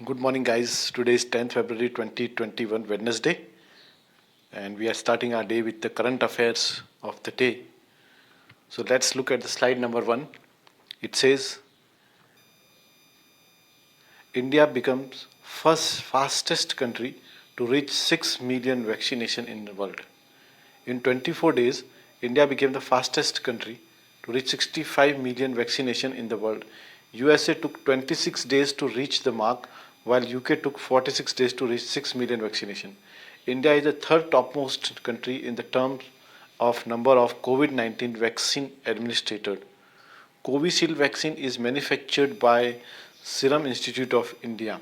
Good morning, guys. Today is 10th February 2021, Wednesday, and we are starting our day with the current affairs of the day. So let's look at the slide number 1. It says India becomes first fastest country to reach 6 million vaccination in the world. In 24 days, India became the fastest country to reach 65 million vaccination in the world. USA took 26 days to reach the mark, while UK took 46 days to reach 6 million vaccination. India is the third topmost country in the terms of number of COVID-19 vaccine administered. Covishield vaccine is manufactured by Serum Institute of India.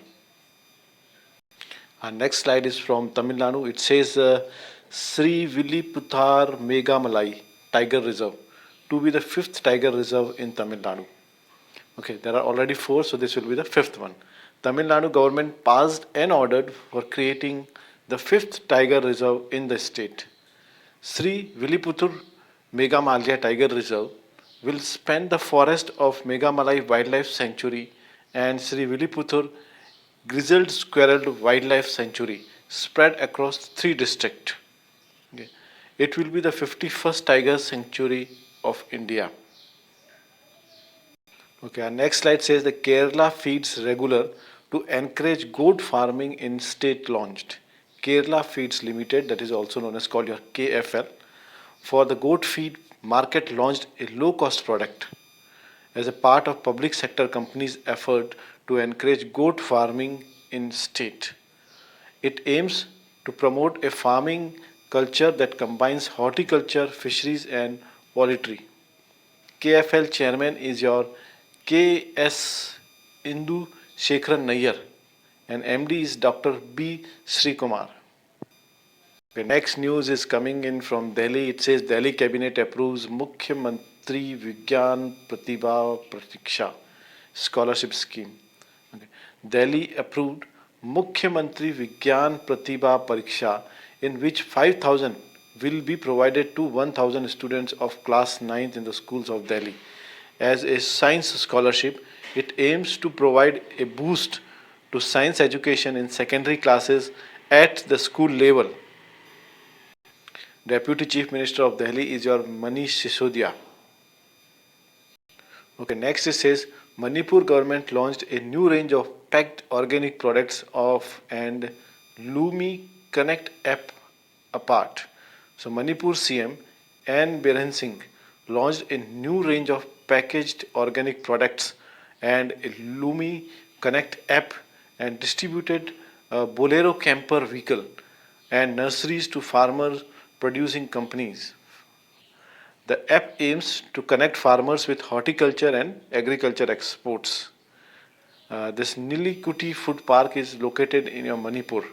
Our next slide is from Tamil Nadu. It says Sri Villiputhar Megamalai Tiger Reserve to be the fifth tiger reserve in Tamil Nadu. Okay, there are already 4, so this will be the fifth one. Tamil Nadu government passed an order for creating the fifth tiger reserve in the state. Sri Villiputhur Megamalaya Tiger Reserve will span the forest of Megamalai Wildlife Sanctuary and Sri Villiputhur Grizzled Squirrel Wildlife Sanctuary spread across 3 districts. Okay. It will be the 51st tiger sanctuary of India. Okay, our next slide says the Kerala Feeds Regular to encourage goat farming in state launched. Kerala Feeds Limited, that is also known as called your KFL, for the goat feed market launched a low-cost product as a part of public sector companies' effort to encourage goat farming in state. It aims to promote a farming culture that combines horticulture, fisheries and poultry. KFL chairman is your K.S. Indu Shekharan Nayyar and MD is Dr. B. Srikumar. The next news is coming in from Delhi. It says Delhi cabinet approves Mukhyamantri Vigyan Pratibha Pariksha scholarship scheme. Okay. Delhi approved Mukhyamantri Vigyan Pratibha Pariksha, in which 5,000 will be provided to 1,000 students of class 9th in the schools of Delhi. As a science scholarship, it aims to provide a boost to science education in secondary classes at the school level. Deputy Chief Minister of Delhi is your Manish Sisodia. Okay, next it says Manipur government launched a new range of packed organic products of and Lumi Connect app apart. So Manipur CM N. Biren Singh launched a new range of packaged organic products and a Lumi Connect app and distributed a Bolero camper vehicle and nurseries to farmers producing companies. The app aims to connect farmers with horticulture and agriculture exports. This Nilikuti Food Park is located in your Manipur.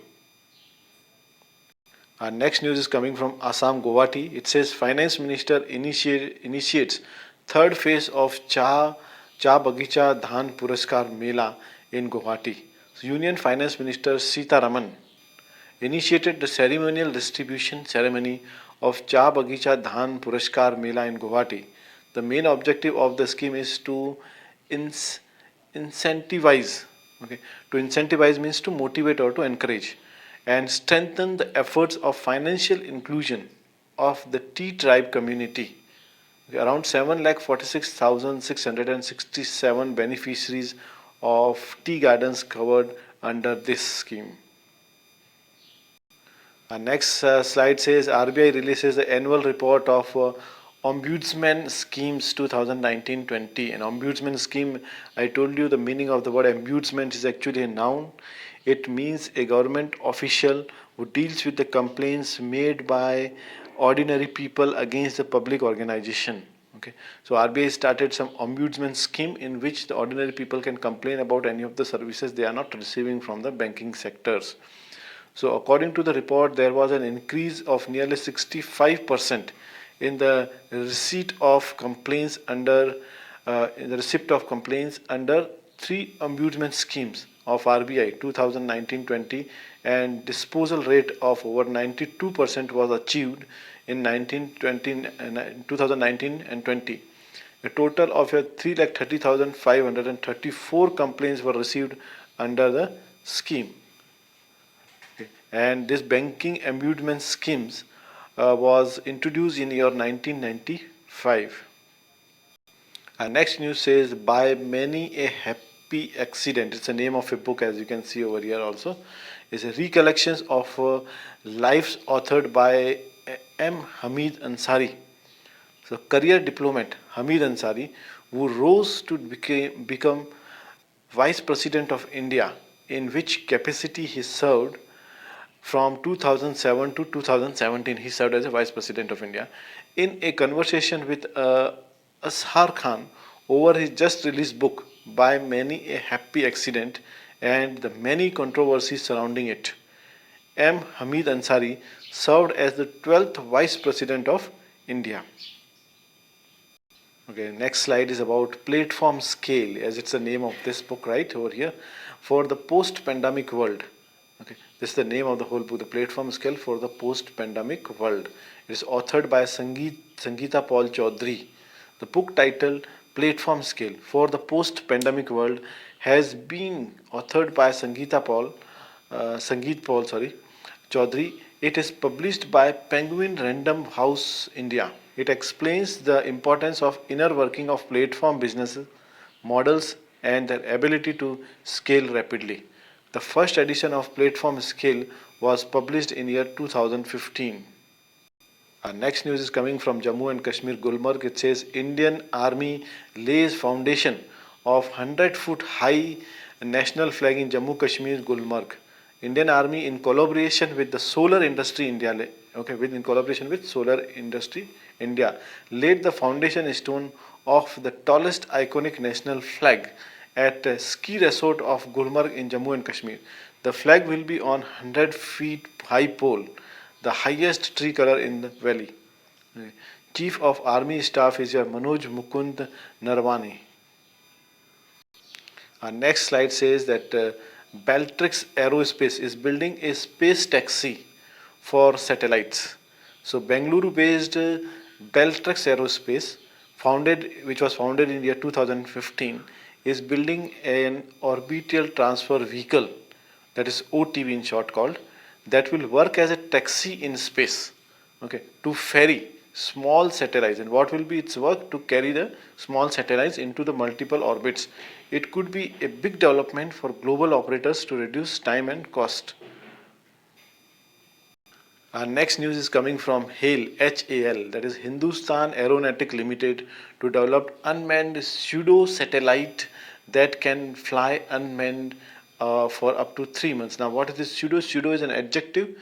Our next news is coming from Assam Guwahati. It says Finance Minister initiates third phase of Cha Bagicha Dhan Puraskar Mela in Guwahati. So Union Finance Minister Sita Raman initiated the ceremonial distribution ceremony of Cha Bagicha Dhan Puraskar Mela in Guwahati. The main objective of the scheme is to incentivize. Okay, to incentivize means to motivate or to encourage and strengthen the efforts of financial inclusion of the tea tribe community. Okay, around 7,46,667 beneficiaries of tea gardens covered under this scheme. Our next slide says RBI releases the annual report of Ombudsman Schemes 2019-20. An Ombudsman scheme, I told you the meaning of the word Ombudsman is actually a noun. It means a government official who deals with the complaints made by ordinary people against the public organization. Okay, so RBI started some ombudsman scheme in which the ordinary people can complain about any of the services they are not receiving from the banking sectors. So according to the report, there was an increase of nearly 65% in the receipt of complaints under 3 ombudsman schemes of RBI 2019-20, and disposal rate of over 92% was achieved in 2019 and 20. A total of 3,30,534 complaints were received under the scheme. Okay. And this banking embeddment schemes was introduced in year 1995. Our next news says, by many a happy accident. It's the name of a book, as you can see over here also. It's a recollections of lives authored by M. Hamid Ansari. So career diplomat Hamid Ansari, who rose to become Vice President of India, in which capacity he served from 2007 to 2017. He served as a Vice President of India. In a conversation with Ashar Khan over his just released book, By Many a Happy Accident, and the many controversies surrounding it, M. Hamid Ansari served as the 12th Vice President of India. Okay, next slide is about platform scale, as it's the name of this book right over here, for the post-pandemic world. Okay, this is the name of the whole book, the platform scale for the post-pandemic world. It is authored by Sangeeta Paul Chaudhary. The book titled Platform Scale for the Post-Pandemic World has been authored by Sangeet Paul Chaudhary. It is published by Penguin Random House India. It explains the importance of inner working of platform business models and their ability to scale rapidly. The first edition of Platform Scale was published in year 2015. Our next news is coming from Jammu and Kashmir, Gulmarg. It says Indian Army lays foundation of 100-foot high national flag in Jammu Kashmir, Gulmarg. Indian Army, in collaboration with the Solar Industry India, in collaboration with Solar Industry India, laid the foundation stone of the tallest iconic national flag at a ski resort of Gulmarg in Jammu and Kashmir. The flag will be on 100 feet high pole, the highest tree color in the valley. Chief of Army Staff is your Manoj Mukund Narwani. Our next slide says that Baltrix Aerospace is building a space taxi for satellites. So Bengaluru-based Baltrix Aerospace, which was founded in year 2015, is building an orbital transfer vehicle, that is OTV in short called, that will work as a taxi in space, to ferry small satellites. And what will be its work? To carry the small satellites into the multiple orbits. It could be a big development for global operators to reduce time and cost. Our next news is coming from HAL, HAL, that is Hindustan Aeronautic Limited, to develop unmanned pseudo satellite that can fly unmanned for up to 3 months. Now, what is this pseudo? Pseudo is an adjective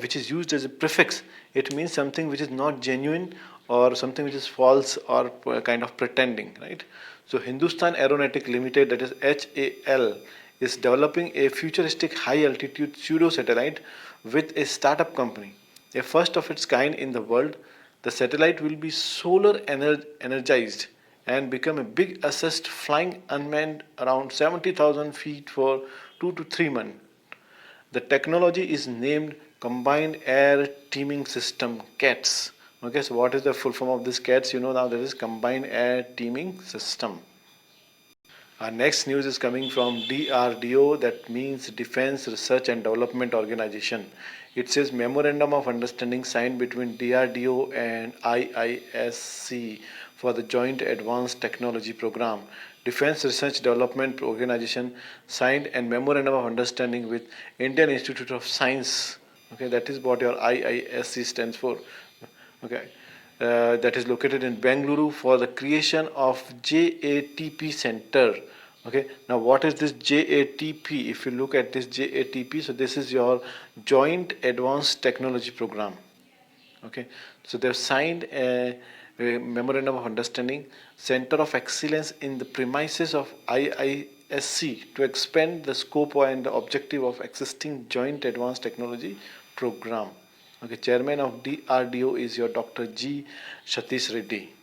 which is used as a prefix. It means something which is not genuine or something which is false or kind of pretending, right? So Hindustan Aeronautic Limited, that is HAL, is developing a futuristic high-altitude pseudo-satellite with a startup company, a first of its kind in the world. The satellite will be solar energized and become a big assist, flying unmanned around 70,000 feet for 2 to 3 months. The technology is named Combined Air Teaming System, CATS. Okay, so what is the full form of this CATS? You know now, that is Combined Air Teaming System. Our next news is coming from DRDO, that means Defense Research and Development Organization. It says Memorandum of Understanding signed between DRDO and IISc for the Joint Advanced Technology Program. Defense Research Development Organization signed a Memorandum of Understanding with Indian Institute of Science. Okay, that is what your IISc stands for. Okay. That is located in Bengaluru for the creation of JATP Center. Okay, now what is this JATP? If you look at this JATP, so this is your Joint Advanced Technology Program. Okay, so they've signed a Memorandum of Understanding, Center of Excellence in the premises of IISc to expand the scope and the objective of existing Joint Advanced Technology Program. Okay, Chairman of DRDO is your Dr. G. Satish Reddy.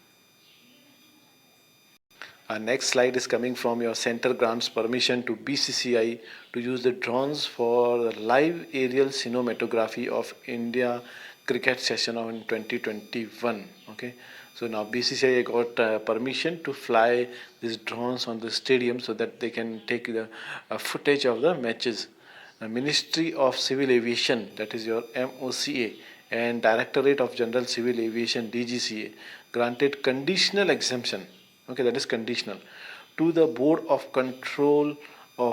Our next slide is coming from your center grants permission to BCCI to use the drones for the live aerial cinematography of India cricket session in 2021. Okay, So now BCCI got permission to fly these drones on the stadium so that they can take the footage of the matches. The Ministry of Civil Aviation, that is your MOCA, and Directorate of General Civil Aviation DGCA granted conditional exemption. Okay, that is conditional to the Board of Control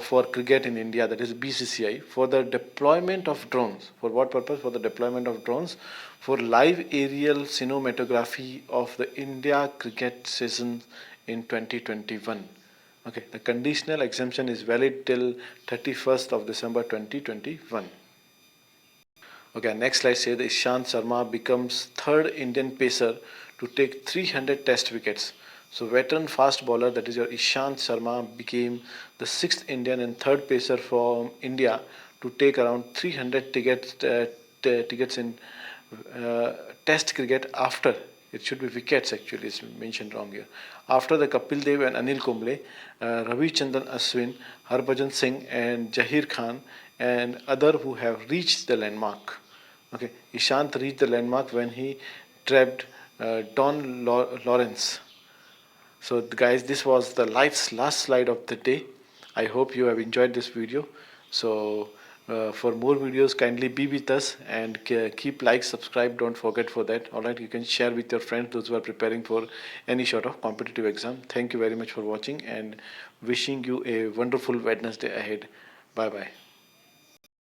for Cricket in India, that is BCCI, for the deployment of drones. For what purpose? For the deployment of drones for live aerial cinematography of the India cricket season in 2021. Okay, the conditional exemption is valid till 31st of December 2021. Okay, next slide says Ishant Sharma becomes third Indian pacer to take 300 test wickets. So veteran fast bowler, that is your Ishant Sharma, became the sixth Indian and third pacer from India to take around 300 tickets in test cricket after, it should be wickets actually, it's mentioned wrong here, after the Kapil Dev and Anil Kumble, Ravi Chandran Ashwin, Harbhajan Singh and Jahir Khan and other who have reached the landmark. Okay, Ishant reached the landmark when he trapped Don Lawrence. So guys, this was the last slide of the day. I hope you have enjoyed this video. So for more videos, kindly be with us and keep like, subscribe, don't forget for that. All right, you can share with your friends, those who are preparing for any sort of competitive exam. Thank you very much for watching and wishing you a wonderful Wednesday ahead. Bye bye.